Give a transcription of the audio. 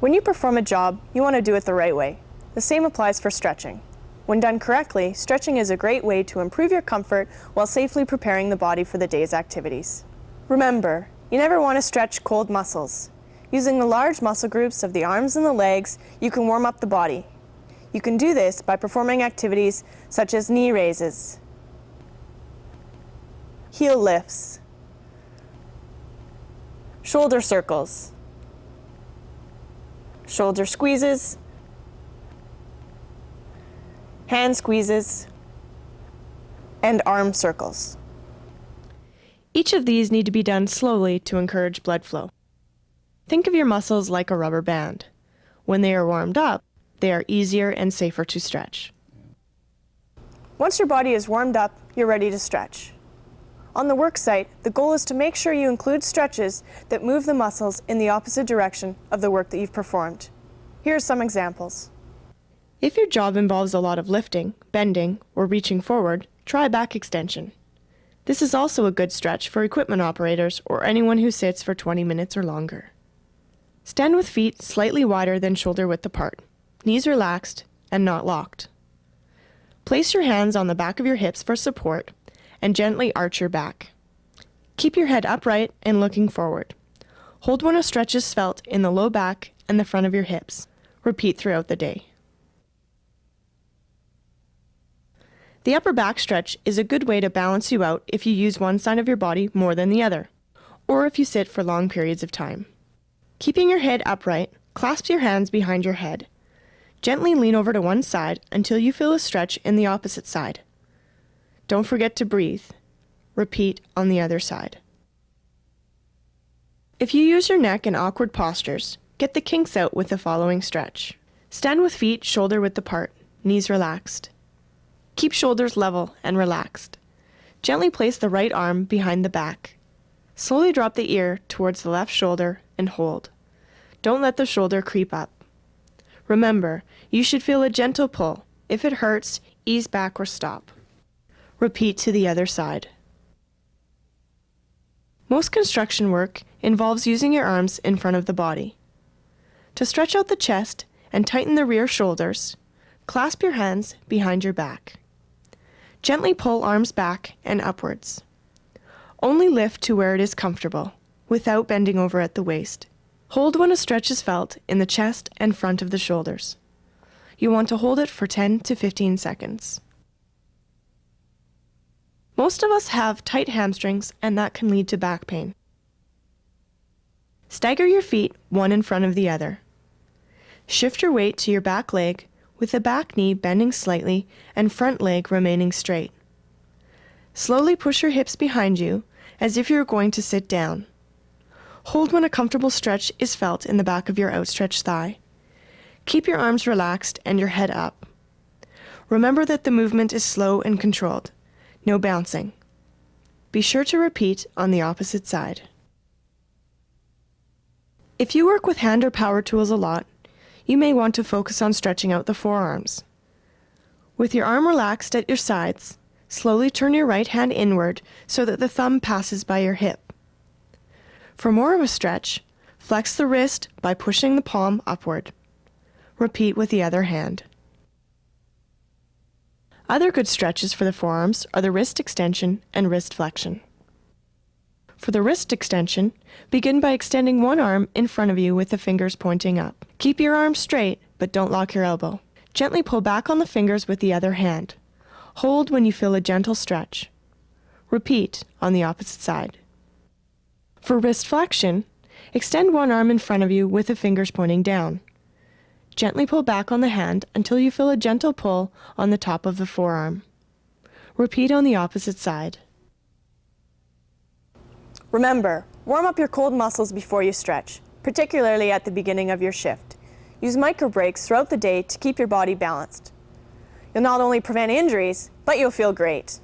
When you perform a job, you want to do it the right way. The same applies for stretching. When done correctly, stretching is a great way to improve your comfort while safely preparing the body for the day's activities. Remember, you never want to stretch cold muscles. Using the large muscle groups of the arms and the legs, you can warm up the body. You can do this by performing activities such as knee raises, heel lifts, shoulder circles, shoulder squeezes, hand squeezes, and arm circles. Each of these need to be done slowly to encourage blood flow. Think of your muscles like a rubber band. When they are warmed up, they are easier and safer to stretch. Once your body is warmed up, you're ready to stretch. On the work site, the goal is to make sure you include stretches that move the muscles in the opposite direction of the work that you've performed. Here are some examples. If your job involves a lot of lifting, bending, or reaching forward, try back extension. This is also a good stretch for equipment operators or anyone who sits for 20 minutes or longer. Stand with feet slightly wider than shoulder width apart, knees relaxed and not locked. Place your hands on the back of your hips for support and gently arch your back. Keep your head upright and looking forward. Hold when a stretch is felt in the low back and the front of your hips. Repeat throughout the day. The upper back stretch is a good way to balance you out if you use one side of your body more than the other, or if you sit for long periods of time. Keeping your head upright, clasp your hands behind your head. Gently lean over to one side until you feel a stretch in the opposite side. Don't forget to breathe. Repeat on the other side. If you use your neck in awkward postures, get the kinks out with the following stretch. Stand with feet shoulder width apart, knees relaxed. Keep shoulders level and relaxed. Gently place the right arm behind the back. Slowly drop the ear towards the left shoulder and hold. Don't let the shoulder creep up. Remember, you should feel a gentle pull. If it hurts, ease back or stop. Repeat to the other side. Most construction work involves using your arms in front of the body. To stretch out the chest and tighten the rear shoulders, clasp your hands behind your back. Gently pull arms back and upwards. Only lift to where it is comfortable, without bending over at the waist. Hold when a stretch is felt in the chest and front of the shoulders. You want to hold it for 10 to 15 seconds. Most of us have tight hamstrings, and that can lead to back pain. Stagger your feet one in front of the other. Shift your weight to your back leg with the back knee bending slightly and front leg remaining straight. Slowly push your hips behind you as if you're going to sit down. Hold when a comfortable stretch is felt in the back of your outstretched thigh. Keep your arms relaxed and your head up. Remember that the movement is slow and controlled. No bouncing. Be sure to repeat on the opposite side. If you work with hand or power tools a lot, you may want to focus on stretching out the forearms. With your arm relaxed at your sides, slowly turn your right hand inward so that the thumb passes by your hip. For more of a stretch, flex the wrist by pushing the palm upward. Repeat with the other hand. Other good stretches for the forearms are the wrist extension and wrist flexion. For the wrist extension, begin by extending one arm in front of you with the fingers pointing up. Keep your arm straight, but don't lock your elbow. Gently pull back on the fingers with the other hand. Hold when you feel a gentle stretch. Repeat on the opposite side. For wrist flexion, extend one arm in front of you with the fingers pointing down. Gently pull back on the hand until you feel a gentle pull on the top of the forearm. Repeat on the opposite side. Remember, warm up your cold muscles before you stretch, particularly at the beginning of your shift. Use micro breaks throughout the day to keep your body balanced. You'll not only prevent injuries, but you'll feel great.